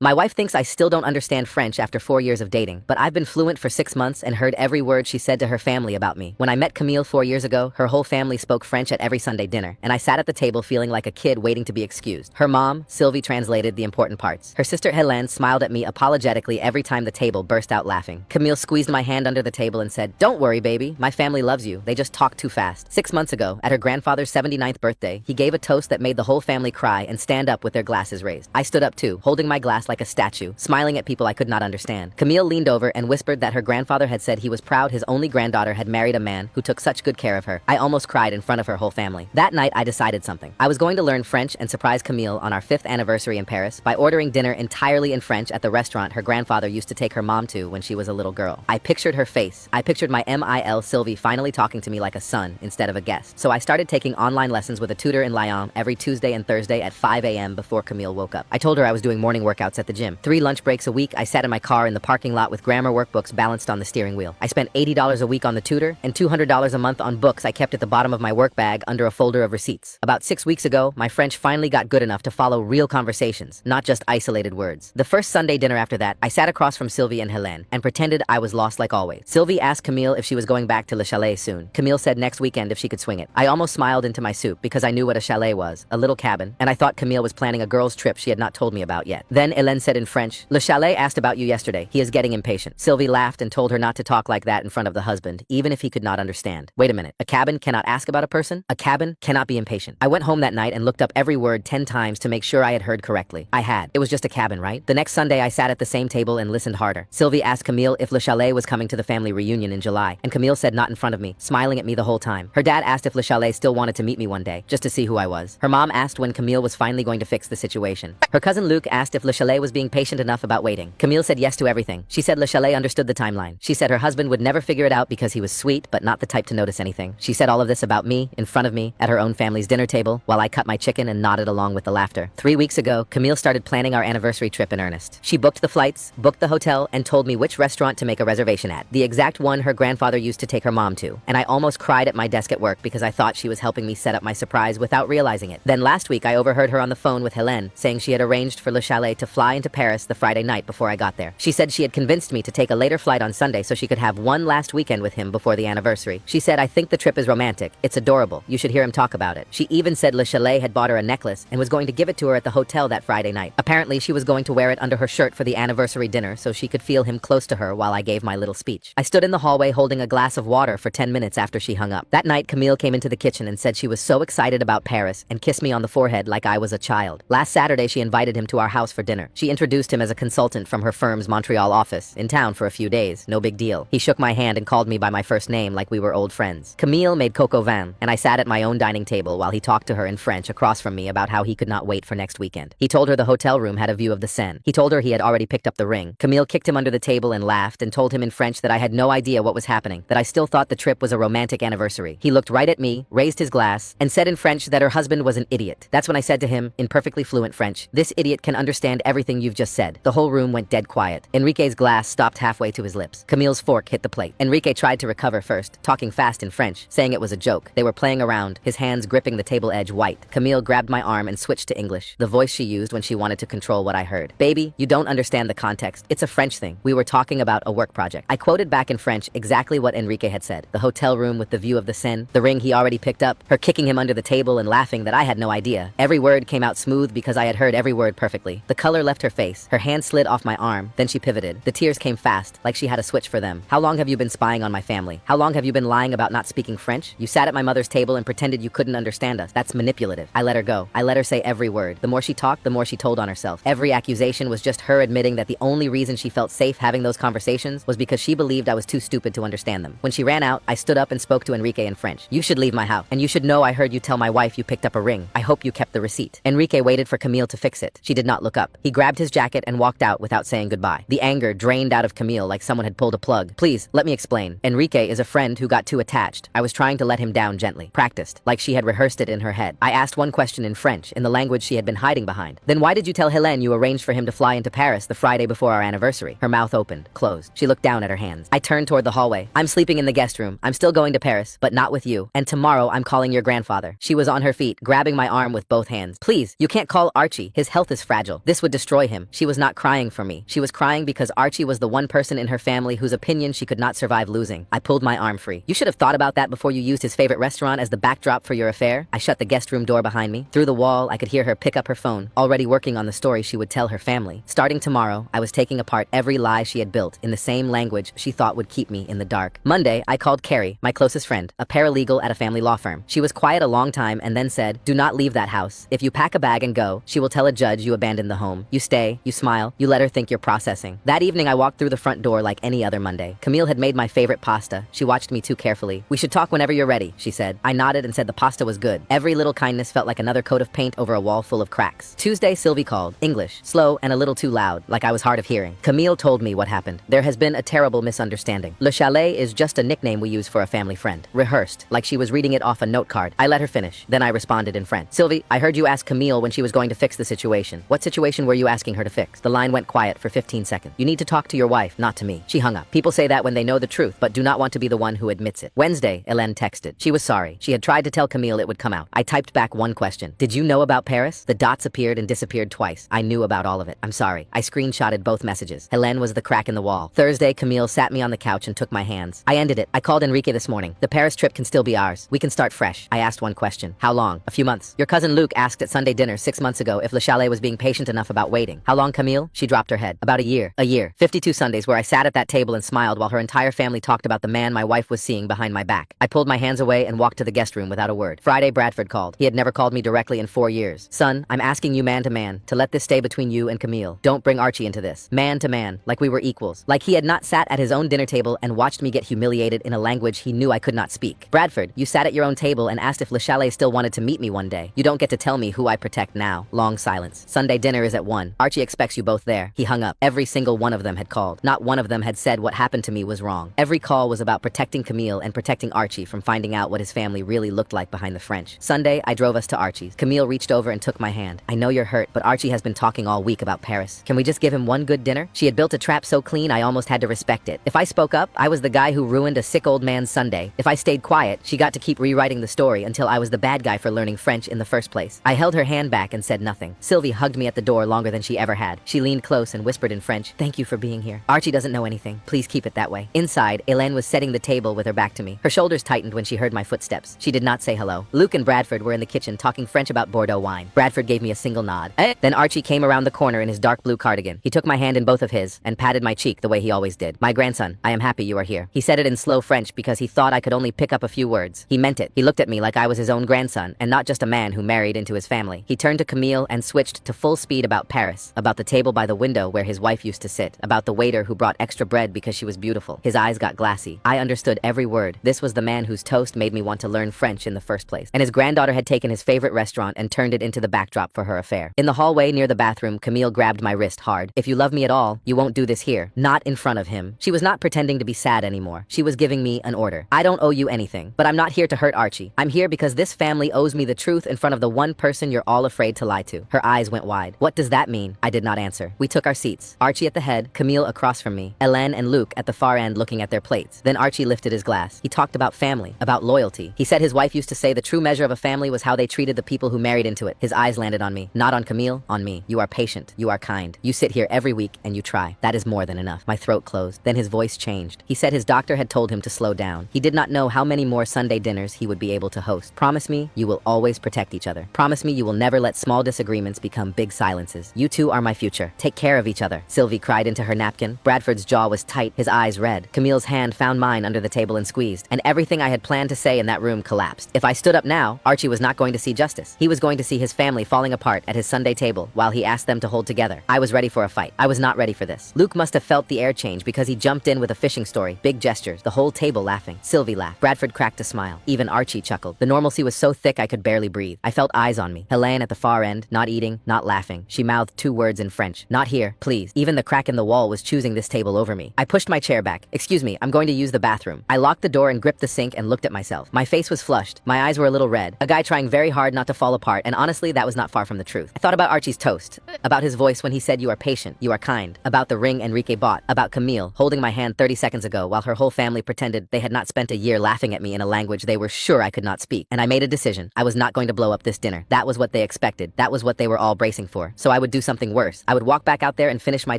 My wife thinks I still don't understand French after 4 years of dating, but I've been fluent for 6 months and heard every word she said to her family about me. When I met Camille 4 years ago, her whole family spoke French at every Sunday dinner, and I sat at the table feeling like a kid waiting to be excused. Her mom, Sylvie, translated the important parts. Her sister Helene smiled at me apologetically every time the table burst out laughing. Camille squeezed my hand under the table and said, "Don't worry, baby. My family loves you. They just talk too fast." 6 months ago, at her grandfather's 79th birthday, he gave a toast that made the whole family cry and stand up with their glasses raised. I stood up too, holding my glass like a statue, smiling at people I could not understand. Camille leaned over and whispered that her grandfather had said he was proud his only granddaughter had married a man who took such good care of her. I almost cried in front of her whole family. That night, I decided something. I was going to learn French and surprise Camille on our 5th anniversary in Paris by ordering dinner entirely in French at the restaurant her grandfather used to take her mom to when she was a little girl. I pictured her face. I pictured my MIL Sylvie finally talking to me like a son instead of a guest. So I started taking online lessons with a tutor in Lyon every Tuesday and Thursday at 5 a.m. before Camille woke up. I told her I was doing morning workouts at the gym. 3 lunch breaks a week, I sat in my car in the parking lot with grammar workbooks balanced on the steering wheel. I spent $80 a week on the tutor and $200 a month on books I kept at the bottom of my work bag under a folder of receipts. About 6 weeks ago, my French finally got good enough to follow real conversations, not just isolated words. The first Sunday dinner after that, I sat across from Sylvie and Helene and pretended I was lost like always. Sylvie asked Camille if she was going back to Le Chalet soon. Camille said next weekend if she could swing it. I almost smiled into my soup because I knew what a chalet was, a little cabin, and I thought Camille was planning a girls' trip she had not told me about yet. Then Helene said in French, "Le Chalet asked about you yesterday. He is getting impatient." Sylvie laughed and told her not to talk like that in front of the husband, even if he could not understand. Wait a minute, a cabin cannot ask about a person? A cabin cannot be impatient. I went home that night and looked up every word 10 times to make sure I had heard correctly. I had. It was just a cabin, right? The next Sunday I sat at the same table and listened harder. Sylvie asked Camille if Le Chalet was coming to the family reunion in July, and Camille said not in front of me, smiling at me the whole time. Her dad asked if Le Chalet still wanted to meet me one day, just to see who I was. Her mom asked when Camille was finally going to fix the situation. Her cousin Luc asked if Le Chalet was being patient enough about waiting. Camille said yes to everything. She said Le Chalet understood the timeline. She said her husband would never figure it out because he was sweet, but not the type to notice anything. She said all of this about me, in front of me, at her own family's dinner table, while I cut my chicken and nodded along with the laughter. 3 weeks ago, Camille started planning our anniversary trip in earnest. She booked the flights, booked the hotel, and told me which restaurant to make a reservation at. The exact one her grandfather used to take her mom to. And I almost cried at my desk at work because I thought she was helping me set up my surprise without realizing it. Then last week, I overheard her on the phone with Helene, saying she had arranged for Le Chalet to fly into Paris the Friday night before I got there. She said she had convinced me to take a later flight on Sunday so she could have one last weekend with him before the anniversary. She said, "I think the trip is romantic. It's adorable. You should hear him talk about it." She even said Le Chalet had bought her a necklace and was going to give it to her at the hotel that Friday night. Apparently, she was going to wear it under her shirt for the anniversary dinner so she could feel him close to her while I gave my little speech. I stood in the hallway holding a glass of water for 10 minutes after she hung up. That night, Camille came into the kitchen and said she was so excited about Paris and kissed me on the forehead like I was a child. Last Saturday, she invited him to our house for dinner. She introduced him as a consultant from her firm's Montreal office, in town for a few days, no big deal. He shook my hand and called me by my first name like we were old friends. Camille made coq au vin, and I sat at my own dining table while he talked to her in French across from me about how he could not wait for next weekend. He told her the hotel room had a view of the Seine. He told her he had already picked up the ring. Camille kicked him under the table and laughed and told him in French that I had no idea what was happening, that I still thought the trip was a romantic anniversary. He looked right at me, raised his glass, and said in French that her husband was an idiot. That's when I said to him, in perfectly fluent French, "This idiot can understand everything you've just said." The whole room went dead quiet. Enrique's glass stopped halfway to his lips. Camille's fork hit the plate. Enrique tried to recover first, talking fast in French, saying it was a joke. They were playing around, his hands gripping the table edge white. Camille grabbed my arm and switched to English, the voice she used when she wanted to control what I heard. "Baby, you don't understand the context. It's a French thing. We were talking about a work project." I quoted back in French exactly what Enrique had said. The hotel room with the view of the Seine, the ring he already picked up, her kicking him under the table and laughing that I had no idea. Every word came out smooth because I had heard every word perfectly. The color left her face. Her hand slid off my arm. Then she pivoted. The tears came fast, like she had a switch for them. "How long have you been spying on my family? How long have you been lying about not speaking French? You sat at my mother's table and pretended you couldn't understand us. That's manipulative." I let her go. I let her say every word. The more she talked, the more she told on herself. Every accusation was just her admitting that the only reason she felt safe having those conversations was because she believed I was too stupid to understand them. When she ran out, I stood up and spoke to Enrique in French. "You should leave my house. And you should know I heard you tell my wife you picked up a ring. I hope you kept the receipt." Enrique waited for Camille to fix it. She did not look up. He grabbed his jacket and walked out without saying goodbye. The anger drained out of Camille like someone had pulled a plug. "Please, let me explain. Enrique is a friend who got too attached. I was trying to let him down gently." Practiced, like she had rehearsed it in her head. I asked one question in French, in the language she had been hiding behind. "Then why did you tell Helene you arranged for him to fly into Paris the Friday before our anniversary?" Her mouth opened, closed. She looked down at her hands. I turned toward the hallway. "I'm sleeping in the guest room. I'm still going to Paris, but not with you. And tomorrow I'm calling your grandfather." She was on her feet, grabbing my arm with both hands. "Please, you can't call Archie. His health is fragile. This would destroy destroy him. She was not crying for me. She was crying because Archie was the one person in her family whose opinion she could not survive losing. I pulled my arm free. You should have thought about that before you used his favorite restaurant as the backdrop for your affair. I shut the guest room door behind me. Through the wall, I could hear her pick up her phone, already working on the story she would tell her family. Starting tomorrow, I was taking apart every lie she had built in the same language she thought would keep me in the dark. Monday, I called Carrie, my closest friend, a paralegal at a family law firm. She was quiet a long time and then said, "Do not leave that house. If you pack a bag and go, she will tell a judge you abandoned the home. You stay, you smile, you let her think you're processing." That evening, I walked through the front door like any other Monday. Camille had made my favorite pasta. She watched me too carefully. "We should talk whenever you're ready," she said. I nodded and said the pasta was good. Every little kindness felt like another coat of paint over a wall full of cracks. Tuesday, Sylvie called. English, slow and a little too loud, like I was hard of hearing. Camille told me what happened. There has been a terrible misunderstanding. Le Chalet is just a nickname we use for a family friend. Rehearsed, like she was reading it off a note card. I let her finish. Then I responded in French. "Sylvie, I heard you ask Camille when she was going to fix the situation. What situation were you asking her to fix?" The line went quiet for 15 seconds. "You need to talk to your wife, not to me." She hung up. People say that when they know the truth, but do not want to be the one who admits it. Wednesday, Hélène texted. She was sorry. She had tried to tell Camille it would come out. I typed back one question. "Did you know about Paris?" The dots appeared and disappeared twice. I knew about all of it. "I'm sorry." I screenshotted both messages. Hélène was the crack in the wall. Thursday, Camille sat me on the couch and took my hands. I ended it. I called Enrique this morning. "The Paris trip can still be ours. We can start fresh." I asked one question. "How long?" "A few months. Your cousin Luke asked at Sunday dinner 6 months ago if Le Chalet was being patient enough about waiting." "How long, Camille?" She dropped her head. "About a year." A year. 52 Sundays where I sat at that table and smiled while her entire family talked about the man my wife was seeing behind my back. I pulled my hands away and walked to the guest room without a word. Friday, Bradford called. He had never called me directly in 4 years. "Son, I'm asking you man to man to let this stay between you and Camille. Don't bring Archie into this." Man to man, like we were equals. Like he had not sat at his own dinner table and watched me get humiliated in a language he knew I could not speak. "Bradford, you sat at your own table and asked if Le Chalet still wanted to meet me one day. You don't get to tell me who I protect now." Long silence. "Sunday dinner is at 1. Archie expects you both there." He hung up. Every single one of them had called. Not one of them had said what happened to me was wrong. Every call was about protecting Camille and protecting Archie from finding out what his family really looked like behind the French. Sunday, I drove us to Archie's. Camille reached over and took my hand. "I know you're hurt, but Archie has been talking all week about Paris. Can we just give him one good dinner?" She had built a trap so clean I almost had to respect it. If I spoke up, I was the guy who ruined a sick old man's Sunday. If I stayed quiet, she got to keep rewriting the story until I was the bad guy for learning French in the first place. I held her hand back and said nothing. Sylvie hugged me at the door longer than she ever had. She leaned close and whispered in French, "Thank you for being here. Archie doesn't know anything. Please keep it that way." Inside, Hélène was setting the table with her back to me. Her shoulders tightened when she heard my footsteps. She did not say hello. Luke and Bradford were in the kitchen talking French about Bordeaux wine. Bradford gave me a single nod. Then Archie came around the corner in his dark blue cardigan. He took my hand in both of his and patted my cheek the way he always did. "My grandson, I am happy you are here." He said it in slow French because he thought I could only pick up a few words. He meant it. He looked at me like I was his own grandson and not just a man who married into his family. He turned to Camille and switched to full speed about Paris, about the table by the window where his wife used to sit, about the waiter who brought extra bread because she was beautiful. His eyes got glassy. I understood every word. This was the man whose toast made me want to learn French in the first place. And his granddaughter had taken his favorite restaurant and turned it into the backdrop for her affair. In the hallway near the bathroom, Camille grabbed my wrist hard. "If you love me at all, you won't do this here." Not in front of him. She was not pretending to be sad anymore. She was giving me an order. "I don't owe you anything, but I'm not here to hurt Archie. I'm here because this family owes me the truth in front of the one person you're all afraid to lie to." Her eyes went wide. "What does that mean?" I did not answer. We took our seats. Archie at the head, Camille across from me, Hélène and Luke at the far end looking at their plates. Then Archie lifted his glass. He talked about family, about loyalty. He said his wife used to say the true measure of a family was how they treated the people who married into it. His eyes landed on me. Not on Camille, on me. "You are patient. You are kind. You sit here every week and you try. That is more than enough." My throat closed. Then his voice changed. He said his doctor had told him to slow down. He did not know how many more Sunday dinners he would be able to host. "Promise me you will always protect each other. Promise me you will never let small disagreements become big silences. You two are my future. Take care of each other." Sylvie cried into her napkin. Bradford's jaw was tight, his eyes red. Camille's hand found mine under the table and squeezed, and everything I had planned to say in that room collapsed. If I stood up now, Archie was not going to see justice. He was going to see his family falling apart at his Sunday table while he asked them to hold together. I was ready for a fight. I was not ready for this. Luke must have felt the air change because he jumped in with a fishing story, big gestures, the whole table laughing. Sylvie laughed. Bradford cracked a smile. Even Archie chuckled. The normalcy was so thick I could barely breathe. I felt eyes on me. Hélène at the far end, not eating, not laughing. She mouthed 2 words in French. "Not here, please." Even the crack in the wall was choosing this table over me. I pushed my chair back. "Excuse me, I'm going to use the bathroom." I locked the door and gripped the sink and looked at myself. My face was flushed. My eyes were a little red. A guy trying very hard not to fall apart, and honestly, that was not far from the truth. I thought about Archie's toast, about his voice when he said you are patient, you are kind, about the ring Enrique bought, about Camille holding my hand 30 seconds ago while her whole family pretended they had not spent a year laughing at me in a language they were sure I could not speak. And I made a decision. I was not going to blow up this dinner. That was what they expected. That was what they were all bracing for. So I would do something worse. I would walk back out there and finish my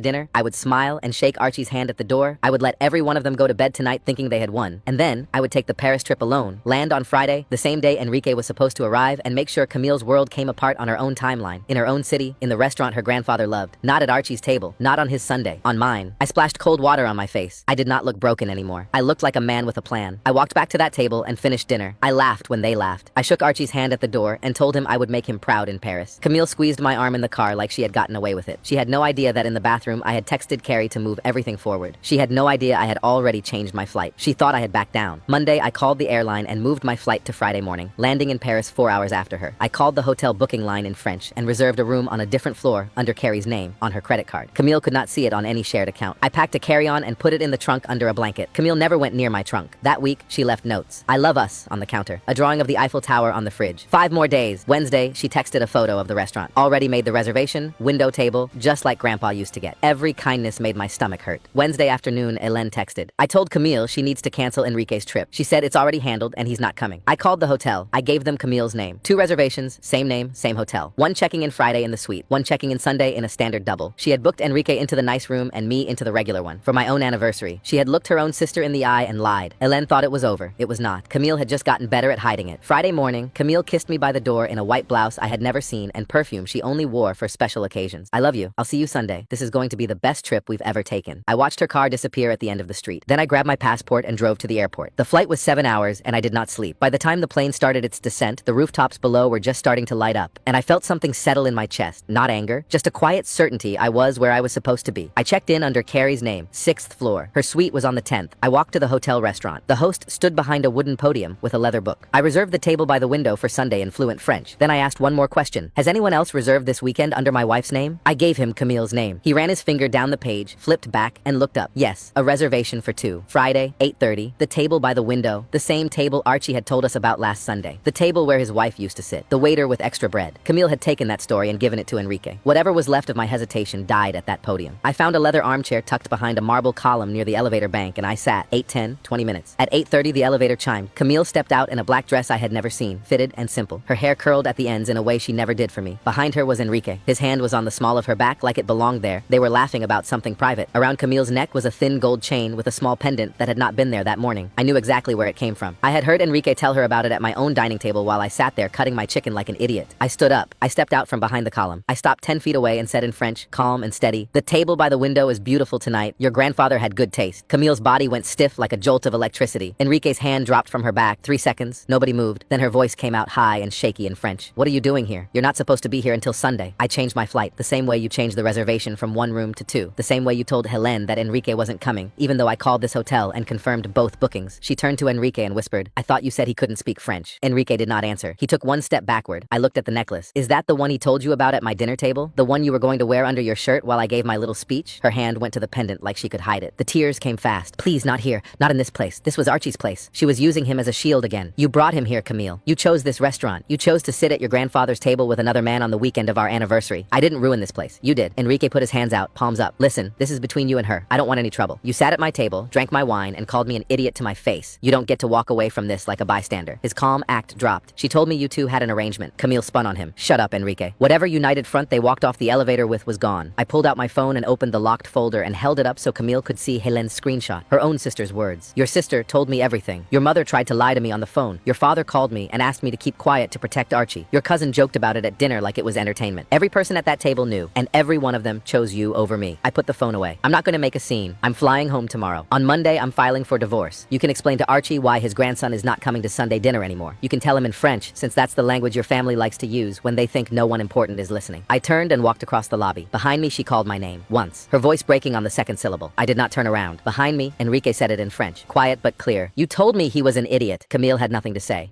dinner. I would smile and shake Archie's hand at the door. I would let every one of them go to bed tonight thinking they had won. And then I would take the Paris trip alone, land on Friday, the same day Enrique was supposed to arrive, and make sure Camille's world came apart on her own timeline, in her own city, in the restaurant her grandfather loved. Not at Archie's table, not on his Sunday, on mine. I splashed cold water on my face. I did not look broken anymore. I looked like a man with a plan. I walked back to that table and finished dinner. I laughed when they laughed. I shook Archie's hand at the door and told him I would make him proud in Paris. Camille squeezed my arm in the car like she had gotten away with it. She had no idea that in the bathroom I had texted Carrie to move everything forward. She had no idea I had already changed my flight. She thought I had backed down. Monday, I called the airline and moved my flight to Friday morning, landing in Paris 4 hours after her. I called the hotel booking line in French and reserved a room on a different floor under Carrie's name on her credit card. Camille could not see it on any shared account. I packed a carry-on and put it in the trunk under a blanket. Camille never went near my trunk. That week, she left notes. I love us on the counter, a drawing of the Eiffel Tower on the fridge. 5 more days. Wednesday, she texted a photo of the restaurant. Already made the reservation, window table, just like Grandpa used to get. Every kindness made my stomach hurt. Wednesday afternoon, Hélène texted. I told Camille she needs to cancel Enrique's trip. She said it's already handled and he's not coming. I called the hotel. I gave them Camille's name. 2 reservations, same name, same hotel. 1 checking in Friday in the suite, 1 checking in Sunday in a standard double. She had booked Enrique into the nice room and me into the regular one for my own anniversary. She had looked her own sister in the eye and lied. Hélène thought it was over. It was not. Camille had just gotten better at hiding it. Friday morning, Camille kissed me by the door in a white blouse I had never seen and perfume she only wore for special occasions. I love you. I'll see you Sunday. This is going to be the best trip we've ever taken. I watched her car disappear at the end of the street. Then I grabbed my passport and drove to the airport. The flight was 7 hours and I did not sleep. By the time the plane started its descent, the rooftops below were just starting to light up, and I felt something settle in my chest. Not anger, just a quiet certainty I was where I was supposed to be. I checked in under Carrie's name, 6th floor. Her suite was on the 10th. I walked to the hotel restaurant. The host stood behind a wooden podium with a leather book. I reserved the table by the window for Sunday in fluent French. Then I asked one more question. Has anyone else reserved this weekend under my wife's name? I gave him Camille's name. He ran his finger down the page, flipped back, and looked up. Yes, a reservation for 2. Friday, 8:30. The table by the window. The same table Archie had told us about last Sunday. The table where his wife used to sit. The waiter with extra bread. Camille had taken that story and given it to Enrique. Whatever was left of my hesitation died at that podium. I found a leather armchair tucked behind a marble column near the elevator bank and I sat. 8:10, 20 minutes. At 8:30 the elevator chimed. Camille stepped out in a black dress I had never seen, fitted and simple. Her hair curled at the ends in a way she never did for me. Behind her was Enrique. His hand was on the small of her back like it belonged there. They were laughing about something private. Around Camille's neck was a thin gold chain with a small pendant that had not been there that morning. I knew exactly where it came from. I had heard Enrique tell her about it at my own dining table while I sat there cutting my chicken like an idiot. I stood up. I stepped out from behind the column. I stopped 10 feet away and said in French, calm and steady, "The table by the window is beautiful tonight. Your grandfather had good taste." Camille's body went stiff like a jolt of electricity. Enrique's hand dropped from her back. 3 seconds. Nobody moved. Then her voice came out high and shaky in French. "What are you doing here? You're not supposed to be here until Sunday." I changed my flight, the same way you changed the reservation from 1 room to 2. The same way you told Hélène that Enrique wasn't coming, even though I called this hotel and confirmed both bookings. She turned to Enrique and whispered, "I thought you said he couldn't speak French." Enrique did not answer. He took 1 step backward. I looked at the necklace. "Is that the one he told you about at my dinner table? The one you were going to wear under your shirt while I gave my little speech?" Her hand went to the pendant like she could hide it. The tears came fast. "Please, not here. Not in this place. This was Archie's place." She was using him as a shield again. "You brought him here, Camille. You chose this restaurant. You chose to sit at your grandfather's table with another man on the weekend of our anniversary. I didn't ruin this place. You did." Enrique put his hands out, palms up. "Listen, this is between you and her. I don't want any trouble. You sat at my table, drank my wine, and called me an idiot to my face. You don't get to walk away from this like a bystander." His calm act dropped. "She told me you two had an arrangement." Camille spun on him. "Shut up, Enrique." Whatever united front they walked off the elevator with was gone. I pulled out my phone and opened the locked folder and held it up so Camille could see Hélène's screenshot. Her own sister's words. "Your sister told me everything. Your mother tried to lie to me on the phone. Your father called me and asked me to keep quiet to protect Archie. Your cousin joked about it at dinner like it was entertainment. Every person at that table knew, and every one of them chose you over me." I put the phone away. "I'm not going to make a scene. I'm flying home tomorrow. On Monday, I'm filing for divorce. You can explain to Archie why his grandson is not coming to Sunday dinner anymore. You can tell him in French, since that's the language your family likes to use when they think no one important is listening." I turned and walked across the lobby. Behind me, she called my name. Once. Her voice breaking on the 2nd syllable. I did not turn around. Behind me, Enrique said it in French. Quiet but clear. "You told me he was an idiot." Camille had nothing to say.